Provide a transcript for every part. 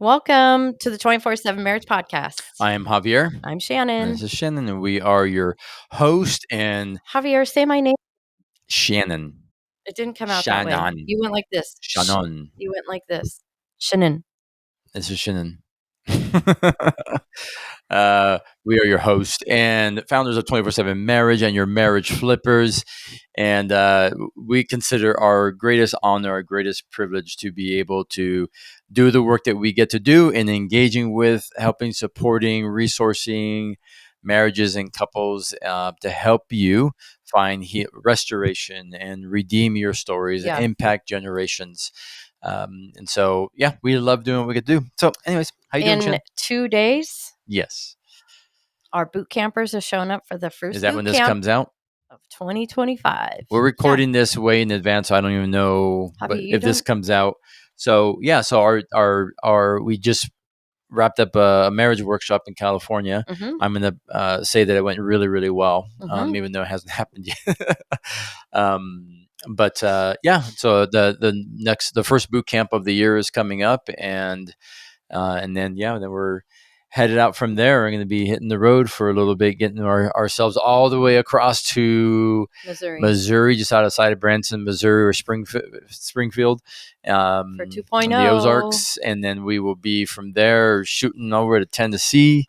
Welcome to the 24/7 Marriage Podcast. I am Javier. I'm And Shannon. this is Shannon, and we are your host and Javier, say my name. Shannon. It didn't come out that way. Shannon. You went like this. Shannon. You went like this. Shannon. This is Shannon. We are your host and founders of 24/7 Marriage and your marriage flippers. And we consider our greatest honor, our greatest privilege to be able to do the work that we get to do in engaging with, helping, supporting, resourcing marriages and couples to help you find restoration and redeem your stories Yeah. and impact generations. And so, yeah, we love doing what we could do. So, anyways, how you doing, In Shannon? 2 days, Yes. our boot campers are showing up for the first Is that boot when this camp comes out? of 2025. We're recording this way in advance, so I don't even know Javi, you if this don't- comes out. So yeah, so our we just wrapped up a marriage workshop in California. Mhm. I'm gonna say that it went really, really well, Mhm. even though it hasn't happened yet. But yeah, so the first boot camp of the year is coming up, and then we're headed out from there. We're going to be hitting the road for a little bit, getting ourselves all the way across to Missouri, just outside of Branson, Missouri, or Springfield, For 2.0. on the Ozarks, and then we will be from there shooting over to Tennessee,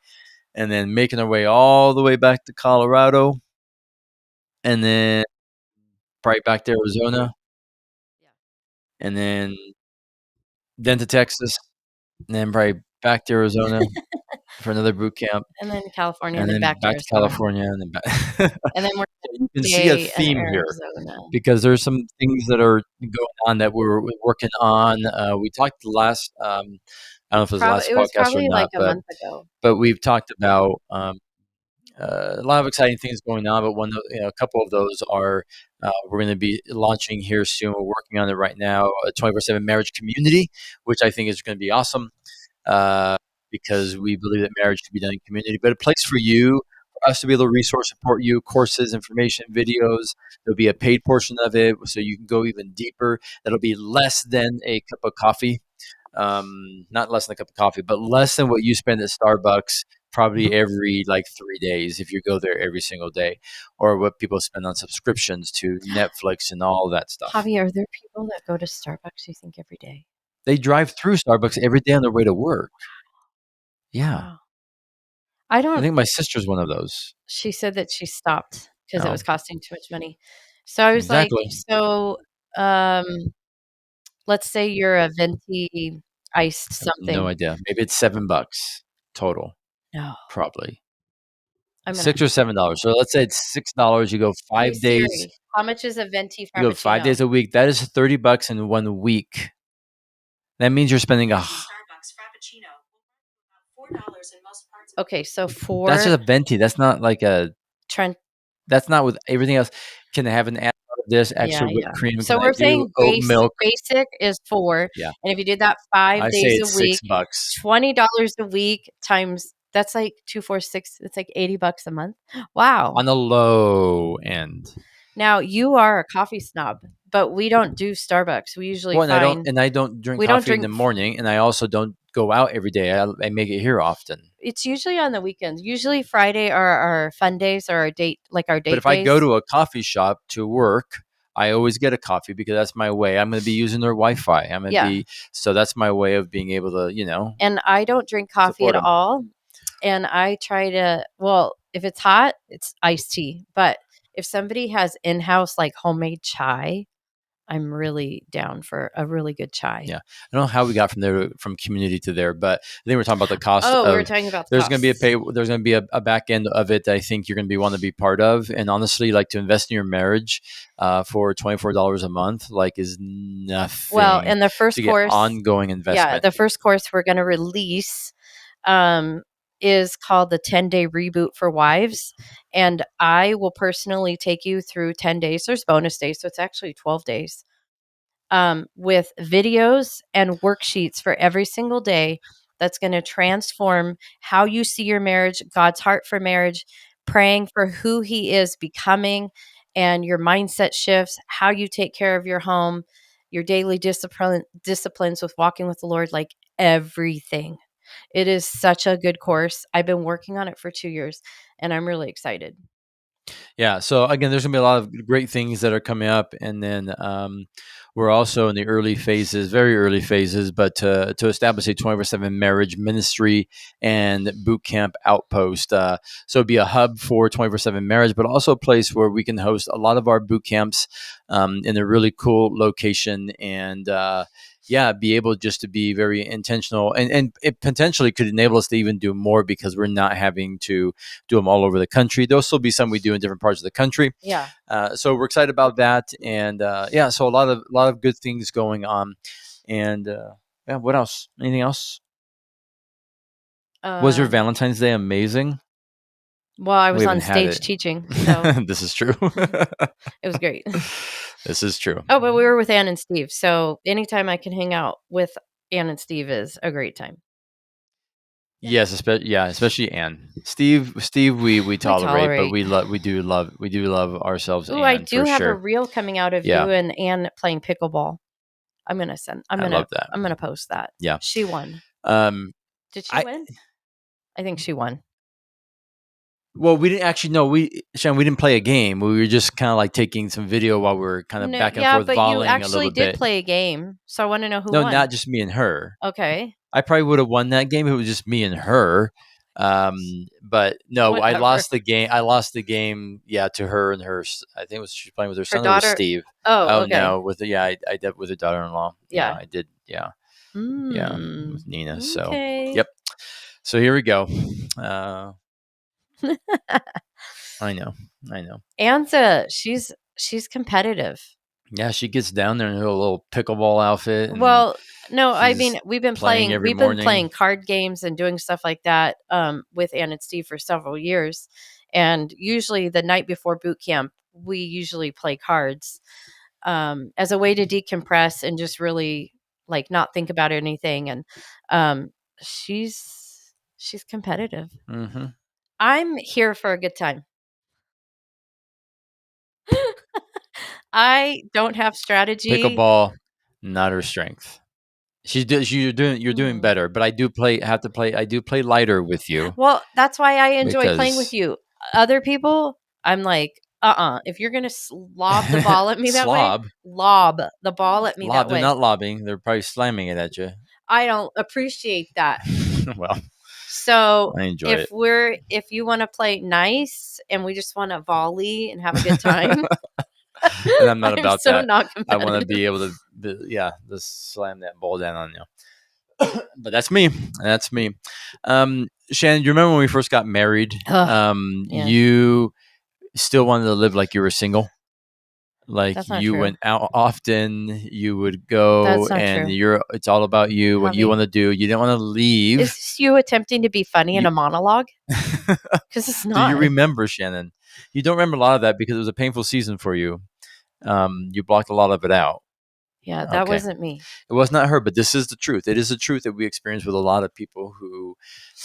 and then making our way all the way back to Colorado, and then probably back to Arizona, and then to Texas, and then probably back to Arizona for another boot camp, And then California, and and then back to Arizona. California, and then back. And then we're You can see a stay in theme here Arizona. because there's some things that are going on that we're working on. We talked last, I don't know if it was the last It was podcast or probably not, like a month ago. but we've talked about a lot of exciting things going on. But a couple of those are we're going to be launching here soon. We're working on it right now. A 24/7 marriage community, which I think is going to be awesome. Because we believe that marriage should be done in community, but a place for you, for us to be able to resource support you, courses, information, videos. There'll be a paid portion of it, so you can go even deeper. That'll be less than a cup of coffee, not less than a cup of coffee, but less than what you spend at Starbucks probably every like 3 days if you go there every single day, or what people spend on subscriptions to Netflix and all that stuff. Javi, are there people that go to Starbucks, you think, every day? They drive through Starbucks every day on their way to work. Yeah. Wow. I I don't. think my sister's one of those. She said that she stopped because it Oh. was costing too much money. So I was Exactly. like, so let's say you're a venti iced something. No idea. Maybe it's $7 total. No, Probably I'm gonna. $6 or $7. So let's say it's $6. You go Hey, 5 days. Siri, how much is a venti You go 5 days a week. That is $30 in 1 week. That means you're spending a. Starbucks Frappuccino, $4 in most parts. Okay, so That's just a venti. That's not like a. Trent. That's not with everything else. Can I have an add of this extra Yeah, whipped yeah. cream? So Can I we're do saying oat milk? basic is 4. Yeah. And if you did that 5 I say days it's a week, $6. $20 a week times that's like 2, 4, 6. It's like $80 a month. Wow. On the low end. Now you are a coffee snob, but we don't do Starbucks. We usually Well, find and I don't drink we don't coffee in the morning, and I also don't go out every day. I make it here often. it's usually on the weekends. Usually Friday are our fun days or our date But if I go to a coffee shop to work, I always get a coffee because that's my way. I'm going to be using their Wi-Fi. I'm going to be so that's my way of being able to, And I don't drink coffee at all. And I try to if it's hot, it's iced tea. But if somebody has in-house like homemade chai, I'm really down for a really good chai. Yeah. I don't know how we got from community to there, but I think we're talking about the cost. Oh, we were talking about there's going to be there's going to be a back end of it that I think you're going to want to be part of. And honestly, like to invest in your marriage for $24 a month, like is nothing. Well, and the first course, ongoing investment. Yeah, the first course we're going to release is called the 10-day reboot for wives. And I will personally take you through 10 days. There's bonus days, so it's actually 12 days with videos and worksheets for every single day that's going to transform how you see your marriage, God's heart for marriage, praying for who he is becoming, and your mindset shifts, how you take care of your home, your daily disciplines with walking with the Lord. Like everything. It is such a good course. I've been working on it for 2 years, and I'm really excited. Yeah. So again, there's gonna be a lot of great things that are coming up, and then we're also in the early phases, very early phases, but to establish a 24/7 marriage ministry and boot camp outpost. So it'd be a hub for 24/7 marriage, but also a place where we can host a lot of our boot camps in a really cool location and. Yeah, be able just to be very intentional, and it potentially could enable us to even do more because we're not having to do them all over the country. There'll still be some we do in different parts of the country. Yeah. So we're excited about that, and yeah, so a lot of good things going on, and yeah. What else? Anything else? Was your Um, Valentine's Day amazing? well, I We was haven't on had stage it. teaching, so This is true. it was great. This is true. Oh, but we were with Ann and Steve, so anytime I can hang out with Ann and Steve is a great time. Yes, especially Anne. Steve, we We tolerate, but tolerate. we do love ourselves, Ooh, I Anne, do for have a sure. reel coming out of Yeah, you and Ann playing pickleball. I'm gonna send. I'm I gonna. love that. I'm gonna post that. Yeah. She won. Um, Did she I win? I think she won. Well, we didn't actually know. We didn't play a game. We were just kind of like taking some video while we were kind of No, back and yeah, forth but you volleying a actually little did bit. play a game, so I want to know who No, won. not just me and her. Okay, I probably would have won that game if it was just me and her. But no, I whatever. lost the game. I lost the game. Yeah, to her and I think it was she was playing with her Her son or with daughter. Steve. Oh, Oh okay. no, yeah, I did with her daughter-in-law. Yeah, Yeah. I did. Yeah, yeah, Hmm. with Nina. So Okay. yep. So here we go. Uh, I know. I know. Anza, she's competitive. Yeah, she gets down there in her little pickleball outfit, and Well, no, I she's mean we've been playing playing every we've been morning. playing card games and doing stuff like that with Ann and Steve for several years. And usually the night before boot camp, we usually play cards as a way to decompress and just really like not think about anything. And um, she's competitive. Hmm. I'm here for a good time. I don't have strategy. Pickleball, not her strength. You're doing Mm. better, but I do play lighter with you Well, that's why I enjoy playing with because you. Other people, I'm like, if you're gonna lob the ball at me that way, slob, lob the ball at me that they're way. not lobbing, they're probably slamming it at you. I don't appreciate that. Well, So I enjoy it. if you want to play nice and we just want to volley and have a good time, And I'm not I'm about so that. not I want to competitive. be able to, yeah, just slam that ball down on you. But that's me. That's me. Shannon, do you remember when we first got married? Ugh, yes, You still wanted to live like you were single. Like that's not you true. went out often, you would go, That's not and true. it's all about you, what you want Javi, to do. You didn't want to is leave. this you attempting to be funny in You, a monologue? Because it's do you not. remember, Shannon? You don't remember a lot of that because it was a painful season for you. You blocked a lot of it out. Yeah, that Okay. wasn't me. It was not her, but this is the truth. It is the truth that we experience with a lot of people who,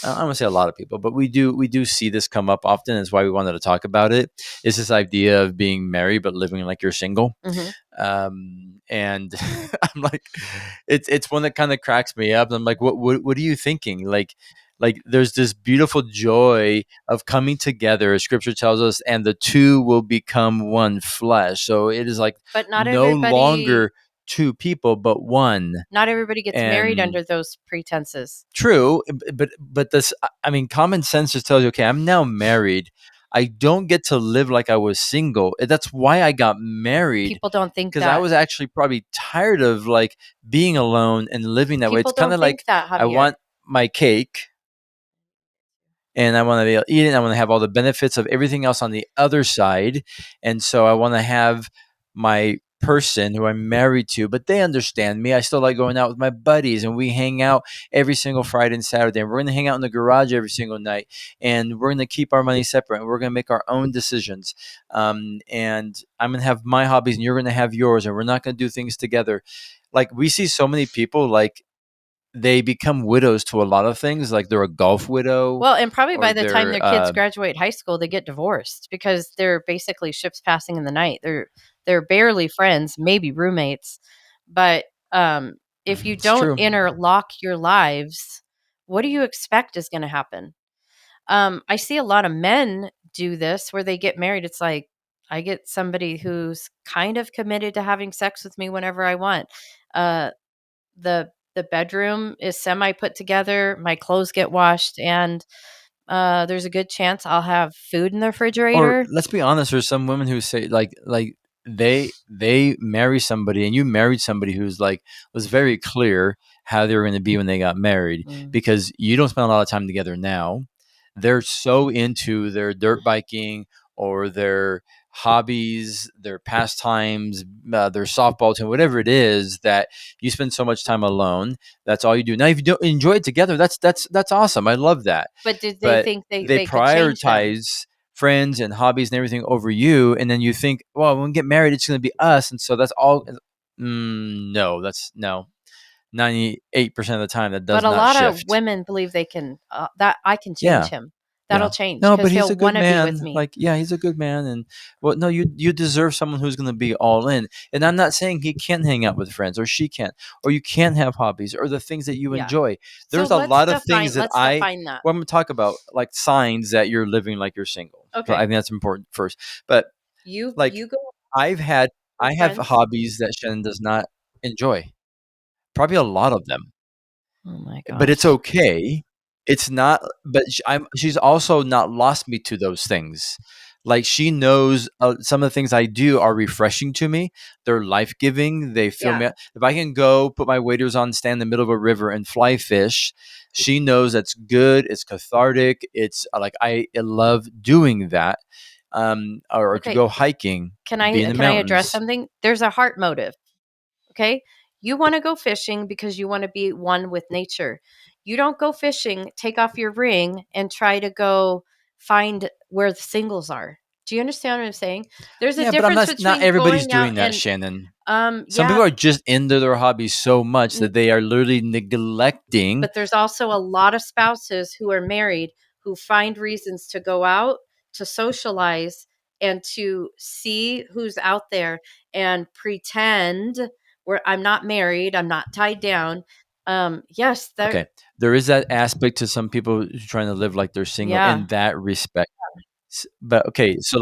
I don't want to say a lot of people, but we do see this come up often. That's why we wanted to talk about it. Is this idea of being married but living like you're single? Hmm. And I'm like, it's one that kind of cracks me up. I'm like, what are you thinking? Like there's this beautiful joy of coming together, as Scripture tells us, and the two will become one flesh. So it is like But no longer two people, but one. not everybody gets married And under those pretenses. true, but this, I mean, common sense just tells you, okay, I'm now married. I don't get to live like I was single. That's why I got married, People don't think because I that. was actually probably tired of like being alone and living that way. It's People kind don't of think like that, I Javier. want my cake and I want to be able to eat it. And I want to have all the benefits of everything else on the other side. And so I want to have my person who I'm married to, but they understand me. I still like going out with my buddies and we hang out every single Friday and Saturday. And we're going to hang out in the garage every single night. And we're going to keep our money separate. And we're going to make our own decisions. And I'm going to have my hobbies and you're going to have yours. And we're not going to do things together. Like we see so many people like they become widows to a lot of things. Like they're a golf widow Well, and probably or by the time they're their kids graduate high school, they get divorced because they're basically ships passing in the night. They're barely friends, maybe roommates, but if you It's don't true. interlock your lives, what do you expect is going to happen? I see a lot of men do this where they get married. It's like I get somebody who's kind of committed to having sex with me whenever I want. Uh, the bedroom is semi put together. My clothes get washed, and there's a good chance I'll have food in the Or refrigerator. let's be honest, there's some women who say like they marry somebody, and you married somebody who's like was very clear how they were going to be when they got married, Mm. because you don't spend a lot of time together now. They're so into their dirt biking or their hobbies, their pastimes, their softball team, whatever it is, that you spend so much time alone. That's all you do. Now, if you don't enjoy it together, that's awesome. I love that. But did they But think they they could change them? prioritize friends and hobbies and everything over you, and then you think, well, when we get married, it's going to be us, and so that's all. No, that's no. 98% of the time, that But does a not lot of shift. women believe they can that I can change Yeah, him. That'll yeah. change No, but because he's he'll a good want to be with man. me. Like, yeah, he's a good man, and well, no, you deserve someone who's going to be all in. And I'm not saying he can't hang out with friends, or she can't, or you can't have hobbies, or the things that you Yeah. enjoy. So There's a lot of things that let's define that. well, I'm going to talk about, like signs that you're living like you're single. So I Okay. think that's important first. But like, You go I've had, with I have friends. hobbies that Shannon does not enjoy. Probably a lot of them, Oh my but it's gosh. okay. It's not, but she's also not lost me to those things. Like, she knows some of the things I do are refreshing to me. They're life giving. They fill Yeah. me up. If I can go put my waders on, stand in the middle of a river and fly fish, she knows that's good. It's cathartic. It's like I love doing that. Or to Okay. go hiking, Can be in the I address mountains. something? There's a heart motive. Okay. You want to go fishing because you want to be one with nature. You don't go fishing, take off your ring, and try to go find where the singles are. Do you understand what I'm saying? There's a Yeah, but I'm difference not between everybody's going out doing that, and Shannon. Some yeah, people are just into their hobbies so much n- that they are literally neglecting. but there's also a lot of spouses who are married who find reasons to go out, to socialize, and to see who's out there and pretend where I'm not married, I'm not tied down. Yes, there. Okay, there is that aspect to some people who trying to live like they're single Yeah. in that respect. But okay, so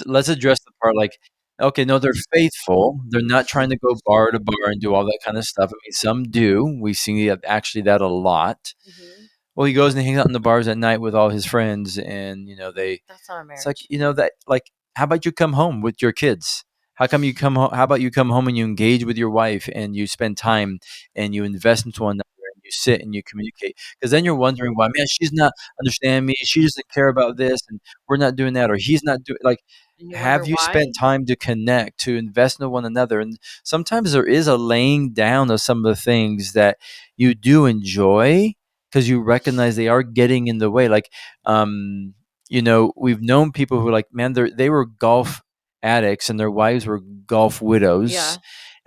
let's address the part like, okay, no, they're faithful. They're not trying to go bar to bar and do all that kind of stuff. I mean, some do. We see that, actually, that a lot. Mhm. Well, he goes and hangs out in the bars at night with all his friends, and they. That's not a It's like, marriage. that, like, how about you come home with your kids? How come you come home? How about you come home and you engage with your wife and you spend time and you invest into one another and you sit and you communicate? Because then you're wondering why, man, she's not understanding me. She doesn't care about this, and we're not doing that, or he's not doing like. And you wonder Have you spent why? time to connect, to invest in one another? And sometimes there is a laying down of some of the things that you do enjoy because you recognize they are getting in the way. Like, um, we've known people who, like, man, they were golf addicts and their wives were golf widows, Yeah.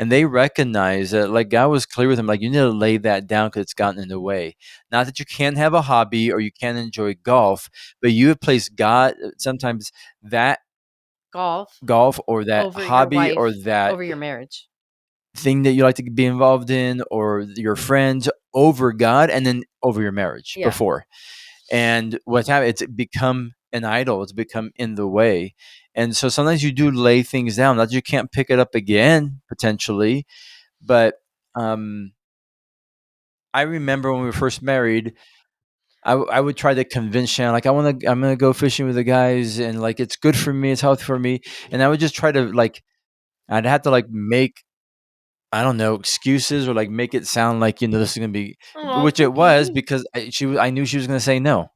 and they recognize that, like, God was clear with them, like, you need to lay that down because it's gotten in the way. Not that you can't have a hobby or you can't enjoy golf, but you have placed God sometimes, that Golf golf or that over your hobby or wife, that over your marriage. thing that you like to be involved in or your friends over God, and then over your marriage Yeah. before. And what's happened, it's become an idol. It's become in the way. And so sometimes you do lay things down. Not that you can't pick it up again, potentially. But um, I remember when we were first married, I would try to convince Shannon, like, I'm gonna go fishing with the guys, and like it's good for me, it's healthy for me. And I would just try to, like, I'd have to, like, make, I don't know, excuses, or like make it sound like, this is gonna be, Oh, which it was, because I knew she was gonna say no.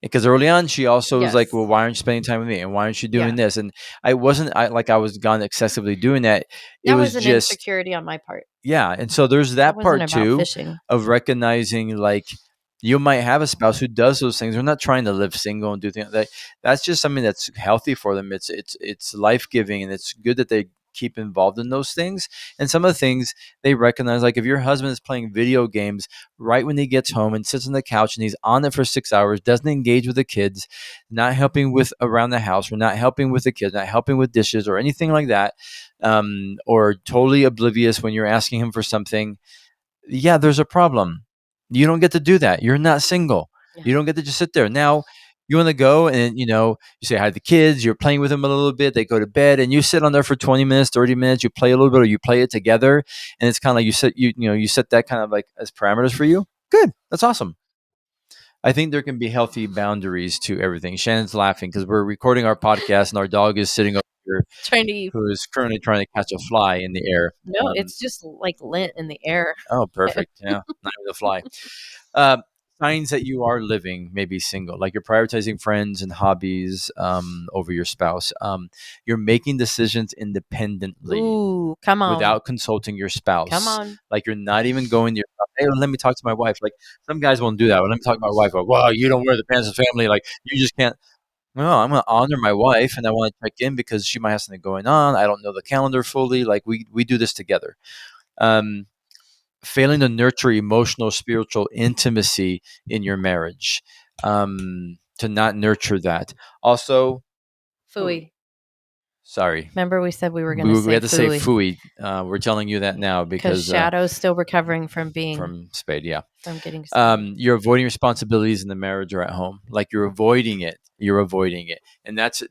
Because early on, she also was like, "Well, yes. why aren't you spending time with me? And why aren't you doing Yeah. this?" And I wasn't, like, I was gone excessively doing that. It That was was an just, insecurity on my part. yeah. And so there's That that wasn't part about too, fishing. of recognizing, like, you might have a spouse who does those things. They're not trying to live single and do things that's just something that's healthy for them. It's life giving, and it's good that they keep involved in those things. And some of the things they recognize, like if your husband is playing video games right when he gets home and sits on the couch and he's on it for 6 hours, doesn't engage with the kids, not helping with around the house, or not helping with the kids, not helping with dishes or anything like that, or totally oblivious when you're asking him for something, yeah, there's a problem. You don't get to do that. You're not single. Yeah. You don't get to just sit there. Now, you want to go and, you say hi to the kids, you're playing with them a little bit, they go to bed, and you sit on there for 20 minutes, 30 minutes, you play a little bit, or you play it together. And it's kind of like you set that kind of like as parameters for you. Good. That's awesome. I think there can be healthy boundaries to everything. Shannon's laughing because we're recording our podcast and our dog is sitting over here, Trying to who is currently trying to catch a fly in the air. No, it's just like lint in the air. Oh, perfect. Yeah, not even the fly. Uh, Signs that you are living maybe single, like you're prioritizing friends and hobbies over your spouse. You're making decisions independently Ooh, come on. without consulting your Come spouse. on. Like you're not even going to your, hey, let me talk to my wife. Like some guys won't do that. When let me talk to my wife, like, wow, you don't wear the pants of family. Like you just can't. No, I'm going to honor my wife, and I want to check in because she might have something going on. I don't know the calendar fully. Like we do this together. Um, Failing to nurture emotional, spiritual intimacy in your marriage, to not nurture that. Also, Fooey. sorry, Remember we said we were going to we say had to say fooey fooey. We're telling you that now because because Shadow's still recovering from Spade, yeah. from getting spayed. You're avoiding responsibilities in the marriage or at home. Like you're avoiding it. You're avoiding it, and that's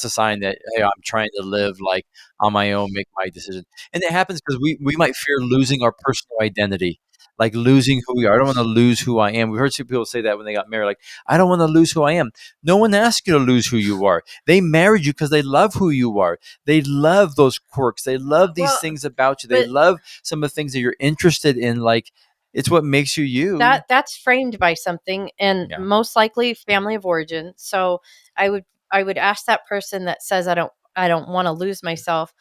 a sign that, hey, I'm trying to live like on my own, make my decision. And it happens because we might fear losing our personal identity, like losing who we are. I don't want to lose who I am. We heard some people say that when they got married, like, I don't want to lose who I am. No one asked you to lose who you are. They married you because they love who you are. They love those quirks. They love these Well, things about you. They but love some of the things that you're interested in. Like it's what makes you you. that's framed by something, and Yeah. most likely family of origin. So I would I would ask that person that says I don't want to lose myself,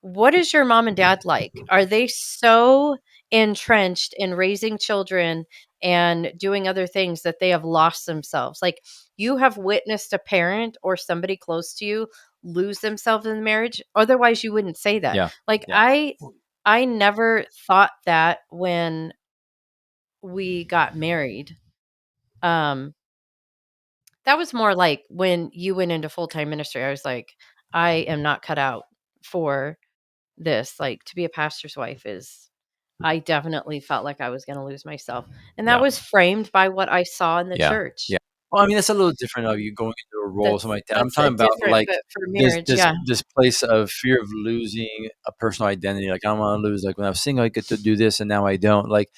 what is your mom and dad like? Are they so entrenched in raising children and doing other things that they have lost themselves? Like you have witnessed a parent or somebody close to you lose themselves in the marriage. Otherwise you wouldn't say that. Yeah. Like Yeah. I never thought that when we got married. Um that was more like when you went into full-time ministry. I was like, I am not cut out for this. Like to be a pastor's wife is I definitely felt like I was going to lose myself. And that Yeah. was framed by what I saw in the Yeah. church. Yeah. Well, I mean, that's a little different of you going into a role, something like that. I'm That's a talking about different, like but for this marriage, this yeah. this place of fear of losing a personal identity. Like I don't want to lose. Like when I was single, I get to do this, and now I don't. Like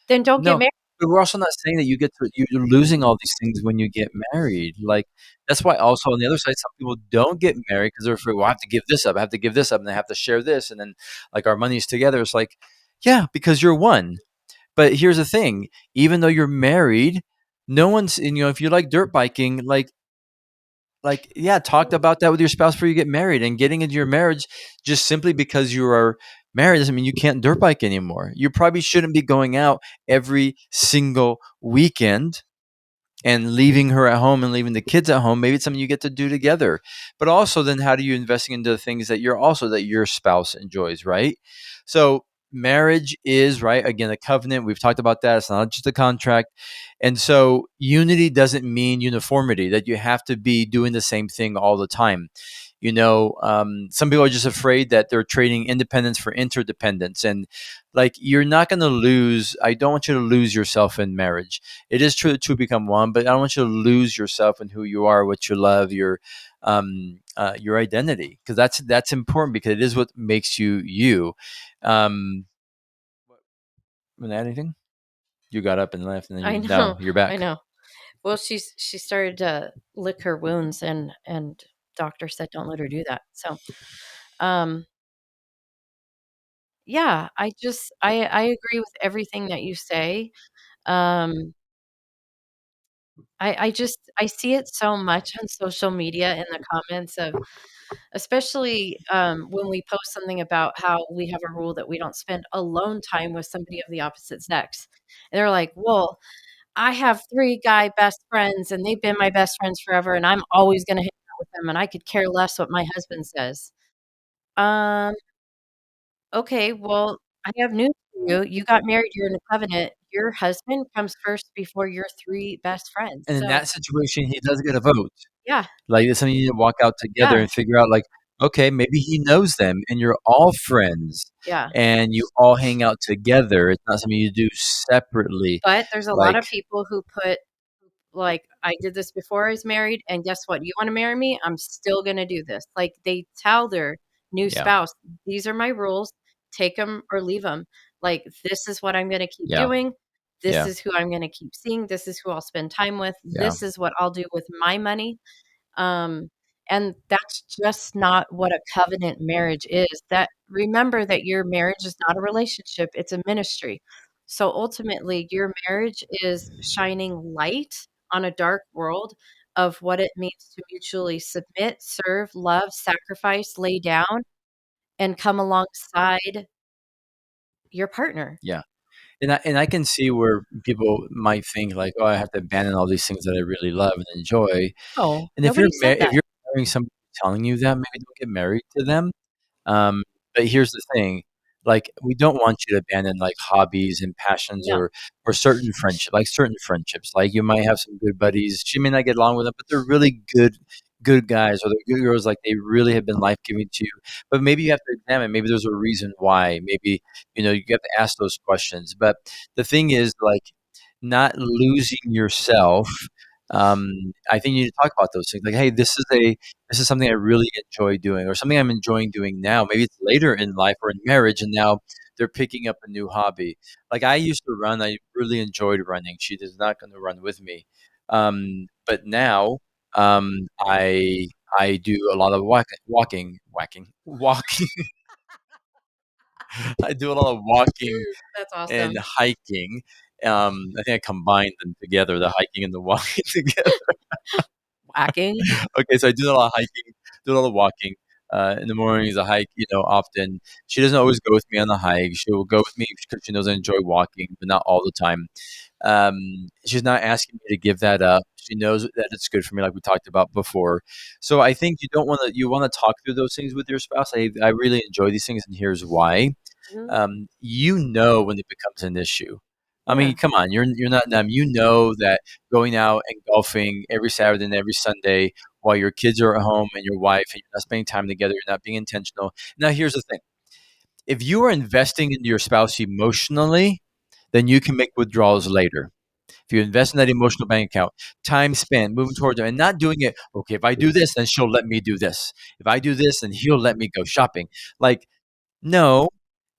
Then don't get no, married. but we're also not saying that you're losing all these things when you get married. Like that's why also on the other side, some people don't get married because they're afraid. Well, I have to give this up. I have to give this up, and I have to share this, and then like our money's together. It's like, yeah, because you're one. But here's the thing, even though you're married, no one's if you like dirt biking, like yeah, talked about that with your spouse before you get married. And getting into your marriage just simply because you are married doesn't mean you can't dirt bike anymore. You probably shouldn't be going out every single weekend and leaving her at home and leaving the kids at home. Maybe it's something you get to do together. But also then how do you investing into the things that your spouse enjoys, right? So marriage is, right, again, a covenant. We've talked about that. It's not just a contract. And so unity doesn't mean uniformity, that you have to be doing the same thing all the time. Some people are just afraid that they're trading independence for interdependence. And like, you're not going to lose. I don't want you to lose yourself in marriage. It is true that two become one, but I don't want you to lose yourself in who you are, what you love, your identity, because that's important because it is what makes you you. Um, Want to add anything? You got up and left, and then I now know. you're I back. know. Well, she started to lick her wounds and doctor said don't let her do that. So, um yeah, I agree with everything that you say. Um I see it so much on social media in the comments of especially when we post something about how we have a rule that we don't spend alone time with somebody of the opposite sex. And they're like, well, I have three guy best friends and they've been my best friends forever and I'm always going to hang out with them and I could care less what my husband says. Um, okay, well, I have news for you. You got married, you're in a covenant. Your husband comes first before your 3 best friends. And in So, that situation, he does get a vote. yeah, Like, it's something you need to walk out together yeah, and figure out, like, okay, maybe he knows them and you're all friends yeah. and you all hang out together. It's not something you do separately. But there's a lot Like, of people who put like, "I did this before I was married, and guess what? You wanna marry me? I'm still gonna do this." Like, they tell their new yeah, spouse, "These are my rules. Take them or leave them. Like, this is what I'm gonna keep yeah, doing. This yeah, is who I'm gonna keep seeing. This is who I'll spend time with. yeah, This is what I'll do with my money." Um, and that's just not what a covenant marriage is. That remember that your marriage is not a relationship, it's a ministry. So ultimately, your marriage is shining light on a dark world of what it means to mutually submit, serve, love, sacrifice, lay down, and come alongside your partner. yeah. And I can see where people might think like, "Oh, I have to abandon all these things that I really love and enjoy." Oh, And nobody said if that. you're marrying somebody telling you that, maybe don't get married to them. Um, but here's the thing, like, we don't want you to abandon, like, hobbies and passions No. or certain friendships. Like, you might have some good buddies. She may not get along with them, but they're really good guys or they're good girls, like, they really have been life-giving to you. But maybe you have to examine, maybe there's a reason why. Maybe, you have to ask those questions. But the thing is, like, not losing yourself, I think you need to talk about those things. Like, "Hey, this is something I really enjoy doing or something I'm enjoying doing now." Maybe it's later in life or in marriage, and now they're picking up a new hobby. Like, I used to run, I really enjoyed running. She is not gonna run with me. But now, I do a lot of walking. I do a lot of walking That's and awesome. hiking. I think I combined them together, the hiking and the walking together. Whacking. Okay, so I do a lot of hiking, do a lot of walking. In the mornings, I hike, often. She doesn't always go with me on the hike. She will go with me because she knows I enjoy walking, but not all the time. She's not asking me to give that up. She knows that it's good for me, like we talked about before. So I think you want to talk through those things with your spouse. I really enjoy these things, and here's why. Mhm. You know when it becomes an issue. I Yeah. mean, come on, you're not dumb. You know that going out and golfing every Saturday and every Sunday while your kids are at home and your wife and you're not spending time together, you're not being intentional. Now, here's the thing: if you are investing into your spouse emotionally, then you can make withdrawals later. If you invest in that emotional bank account, time spent moving towards them and not doing it, okay, if I do this, then she'll let me do this. If I do this, then he'll let me go shopping. Like, no,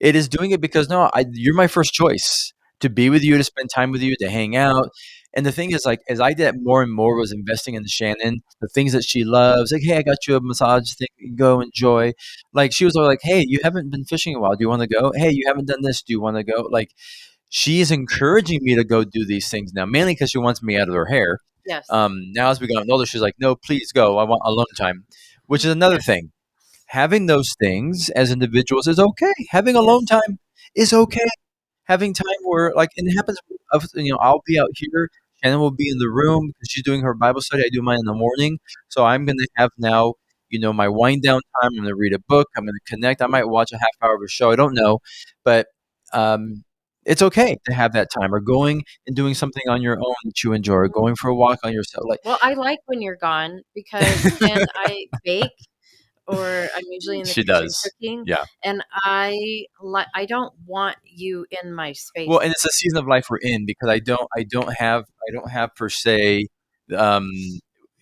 it is doing it because no, you're my first choice to be with you, to spend time with you, to hang out. And the thing is, like, as I did more and more, was investing in Shannon, the things that she loves. Like, hey, I got you a massage thing, go enjoy. Like, she was always like, hey, you haven't been fishing in a while. Do you want to go? Hey, you haven't done this. Do you want to go? Like, she is encouraging me to go do these things now, mainly because she wants me out of her hair. Yes. Now, as we got older, she's like, no, please go. I want alone time, which is another Yes. thing. Having those things as individuals is okay. Having alone Yes. time is okay. Having time where, like, and it happens, I'll be out here, Shannon will be in the room because she's doing her Bible study. I do mine in the morning. So I'm going to have now, my wind down time. I'm going to read a book. I'm going to connect. I might watch a half hour of a show. I don't know. But um, it's okay to have that time or going and doing something on your own that you enjoy or Mhm. going for a walk on yourself. Like, Well, I like when you're gone because then I bake or I'm usually in the she kitchen does. cooking, Yeah. and I don't want you in my Well, space. and it's a season of life we're in because I don't have per se, um,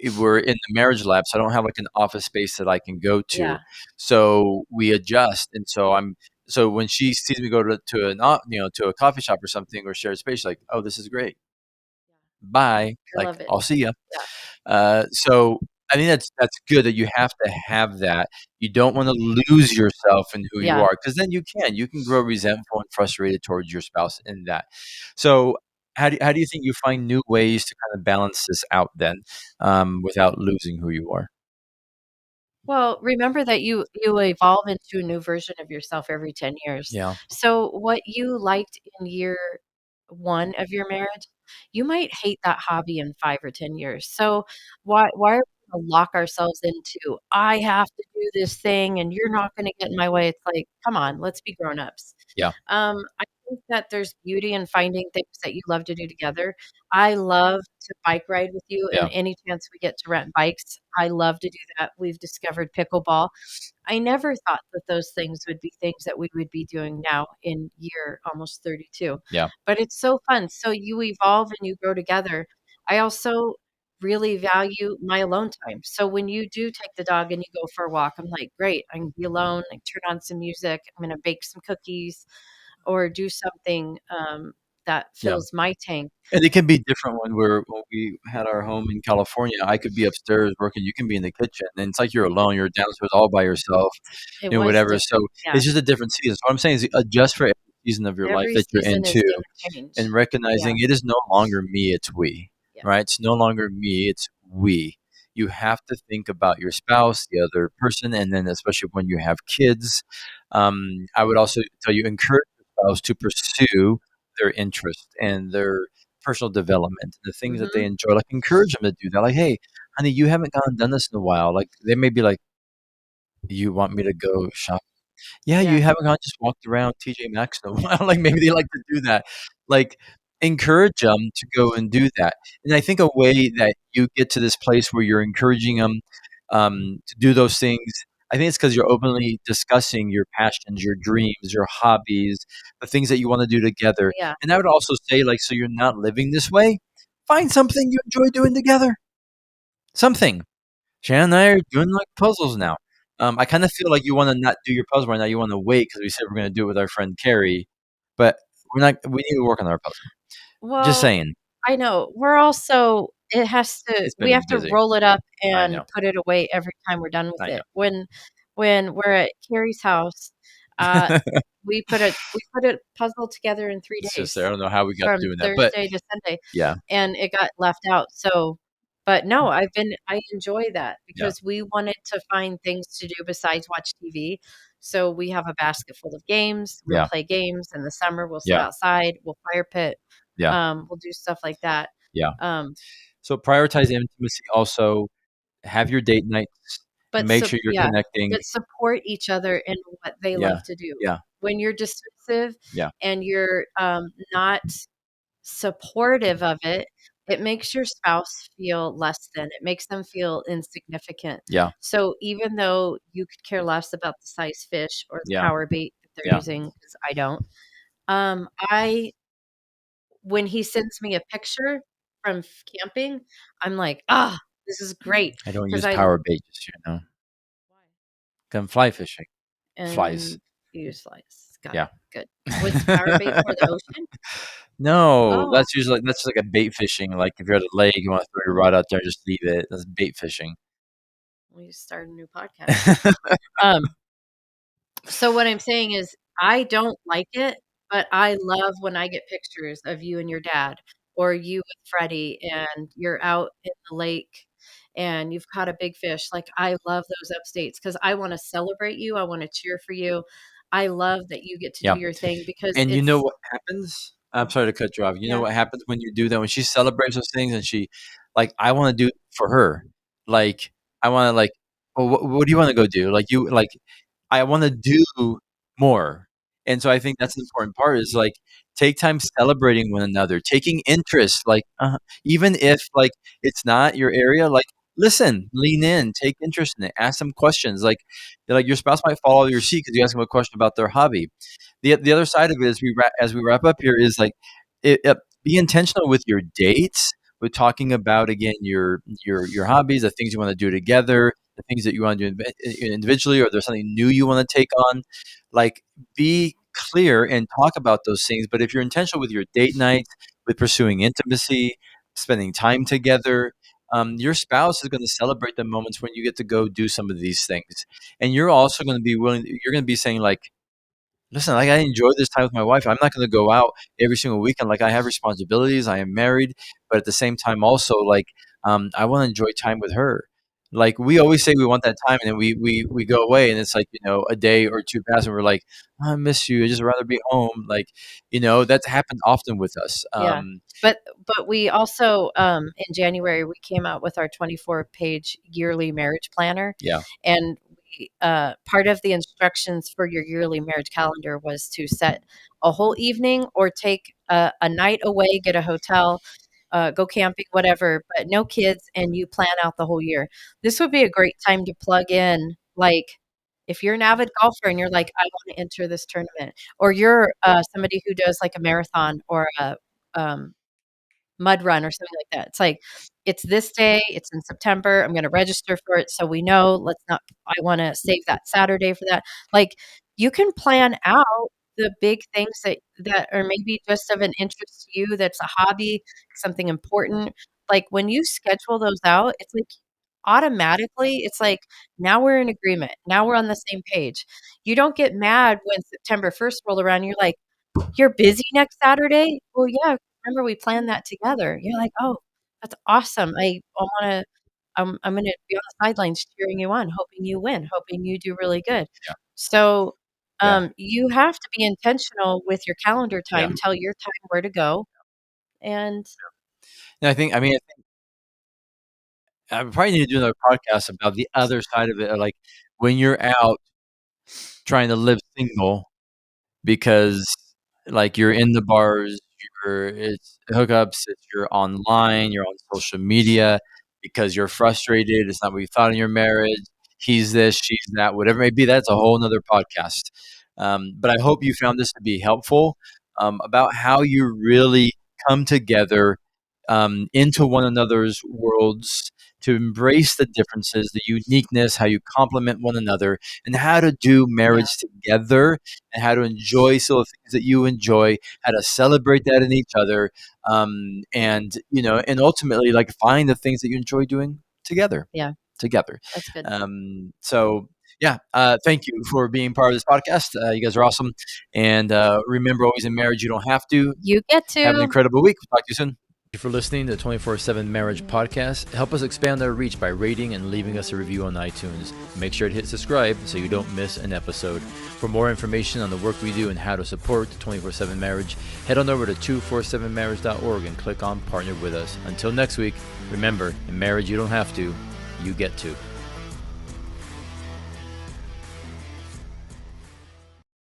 if we're in the marriage lab, so I don't have like an office space that I can go to. Yeah. So we adjust, and so when she sees me go to a coffee shop or something or share a space, she's like, oh, this is great. Bye. I Like, love it. I'll see ya. Yeah. So I think that's good that you have to have that. You don't want to lose yourself in who you Yeah. are because then you can grow resentful and frustrated towards your spouse in that. So how do you think you find new ways to kind of balance this out then, without losing who you are? Well, remember that you evolve into a new version of yourself every 10 years. Yeah, So what you liked in year 1 of your marriage, you might hate that hobby in 5 or 10 years. So why are we to lock ourselves into, I have to do this thing and you're not going to get in my way. It's like, come on, let's be grown-ups. Yeah. I think that there's beauty in finding things that you love to do together. I love to bike ride with you, and Yeah. any chance we get to rent bikes, I love to do that. We've discovered pickleball. I never thought that those things would be things that we would be doing now in year almost 32. Yeah. But it's so fun. So you evolve and you grow together. I also really value my alone time. So when you do take the dog and you go for a walk, I'm like, great, I can be alone, I turn on some music, I'm going to bake some cookies or do something that Yeah. fills my tank. And it can be different when we had our home in California. I could be upstairs working, you can be in the kitchen, and it's like you're alone. You're downstairs all by yourself, It was whatever. So different. Yeah. it's just a different season. So what I'm saying is adjust for every season of your life Every that you're season is into, going to change. and Yeah. recognizing it is no longer me, it's we. Yeah. Right? It's no longer me, it's we. You have to think about your spouse, the other person, and then especially when you have kids. I would also tell you encourage your spouse to pursue their interest and their personal development, the things that they Hmm. enjoy. Like encourage them to do that. Like, hey, honey, you haven't gone and done this in a while. Like they may be like, you want me to go shop? Yeah, Yeah. you haven't gone just walked around TJ Maxx in a while. Like maybe they like to do that. Like encourage them to go and do that. And I think a way that you get to this place where you're encouraging them to do those things. I think it's because you're openly discussing your passions, your dreams, your hobbies, the things that you want to do together. Yeah. And I would also say, like, so you're not living this way. Find something you enjoy doing together. Something. Shannon and I are doing like puzzles now. I kind of feel like you want to not do your puzzle right now. You want to wait because we said we're going to do it with our friend Carrie, but we're not. We need to work on our puzzle. Just Well, saying, I know. We're also it has to it's we been have to busy. roll it up I and know. put it away every time we're done with I it. know. When we're at Carrie's house, uh, we put a puzzle together in 3 It's just I days don't know how we got to from doing that, but Thursday to Sunday, yeah, and it got left out. So, but no, I enjoy that yeah, because we wanted to find things to do besides watch TV. So we have a basket full of games. We'll yeah, play games in the summer. We'll sit yeah, outside. We'll fire pit. yeah, We'll do stuff like that. yeah. Um, So prioritize intimacy. Also, have your date nights. but Make sure you're yeah, connecting. but support each other in what they Yeah, love to do. yeah, When you're dismissive yeah, and you're not supportive of it, it makes your spouse feel less than. It makes them feel insignificant. yeah, So even though you could care less about the size fish or the yeah, power bait that they're yeah. using, because I don't, I when he sends me a picture from camping, I'm like, ah, this is great I don't because use I power bait, just so you know. Come fly fishing. Flies. and you slice. Got Yeah. it. Good. What's power bait for the ocean? No, Oh, that's like a bait fishing. Like if you're at a lake, you want to throw your rod out there, just leave it. That's bait fishing. we start a new podcast. Um, So what I'm saying is I don't like it, but I love when I get pictures of you and your dad or you with Freddie and you're out in the lake and you've caught a big fish. Like I love those updates because I want to celebrate you. I want to cheer for you. I love that you get to do Yeah. your thing because And you know it's what happens? I'm sorry to cut you off. You know yeah, what happens when you do that? When she celebrates those things and she, like, I want to do it for her. Like, I want to, like, well, what do you want to go do? Like, I want to do more. And so I think that's an important part is like take time celebrating one another, taking interest, like even if like it's not your area, like listen, lean in, take interest in it, ask them questions. Like your spouse might fall out of your seat because you ask them a question about their hobby. The other side of it is as we wrap up here is like be intentional with your dates. With talking about again your hobbies, the things you want to do together, the things that you want to do individually, or there's something new you want to take on. Like be clear and talk about those things. But if you're intentional with your date night, with pursuing intimacy, spending time together, your spouse is going to celebrate the moments when you get to go do some of these things, and you're also going to be willing. You're going to be saying like, listen, like I enjoy this time with my wife. I'm not going to go out every single weekend. Like I have responsibilities. I am married, but at the same time, also like I want to enjoy time with her. Like we always say we want that time, and then we go away, and it's like, a day or two pass, and we're like, "Oh, I miss you. I just rather be home." Like, that's happened often with us. Yeah. But we also in January we came out with our 24-page yearly marriage planner, Yeah, and we, part of the instructions for your yearly marriage calendar was to set a whole evening or take a night away, get a hotel, go camping, whatever, but no kids, and you plan out the whole year. This would be a great time to plug in, like, if you're an avid golfer and you're like, I want to enter this tournament, or you're somebody who does like a marathon or a um, mud run or something like that. It's like, it's this day, it's in September, I'm gonna register for it so we know, let's not I wanna save that Saturday for that. Like, you can plan out the big things that are maybe just of an interest to you, that's a hobby, something important. Like, when you schedule those out, it's like, automatically, it's like, now we're in agreement, now we're on the same page. You don't get mad when September 1st rolled around, you're like, "You're busy next Saturday?" "Well, yeah, remember we planned that together." You're like, "Oh, that's awesome. I wanna I'm gonna be on the sidelines cheering you on, hoping you win, hoping you do really good." yeah, So, yeah, you have to be intentional with your calendar yeah. time, tell your time where to go, and And I probably need to do another podcast about the other side of it. Like when you're out trying to live single, because like you're in the bars, it's hookups, you're online, you're on social media because you're frustrated. It's not what you thought in your marriage. He's this, she's that, whatever it may be. That's a whole nother podcast. But I hope you found this to be helpful, about how you really come together, into one another's worlds, to embrace the differences, the uniqueness, how you complement one another, and how to do yeah, marriage together, and how to enjoy some of the things that you enjoy, how to celebrate that in each other, and ultimately, like, find the things that you enjoy doing together. yeah, Together. that's good. So yeah, thank you for being part of this podcast. You guys are awesome, and remember, always in marriage, you don't have to. You get Have an to. incredible week. Talk to you soon. Thank you for listening to the 24/7 Marriage Podcast. Help us expand our reach by rating and leaving us a review on iTunes. Make sure to hit subscribe so you don't miss an episode. For more information on the work we do and how to support 24/7 Marriage, head on over to 247marriage.org and click on Partner with Us. Until next week, remember, in marriage you don't have to, you get to.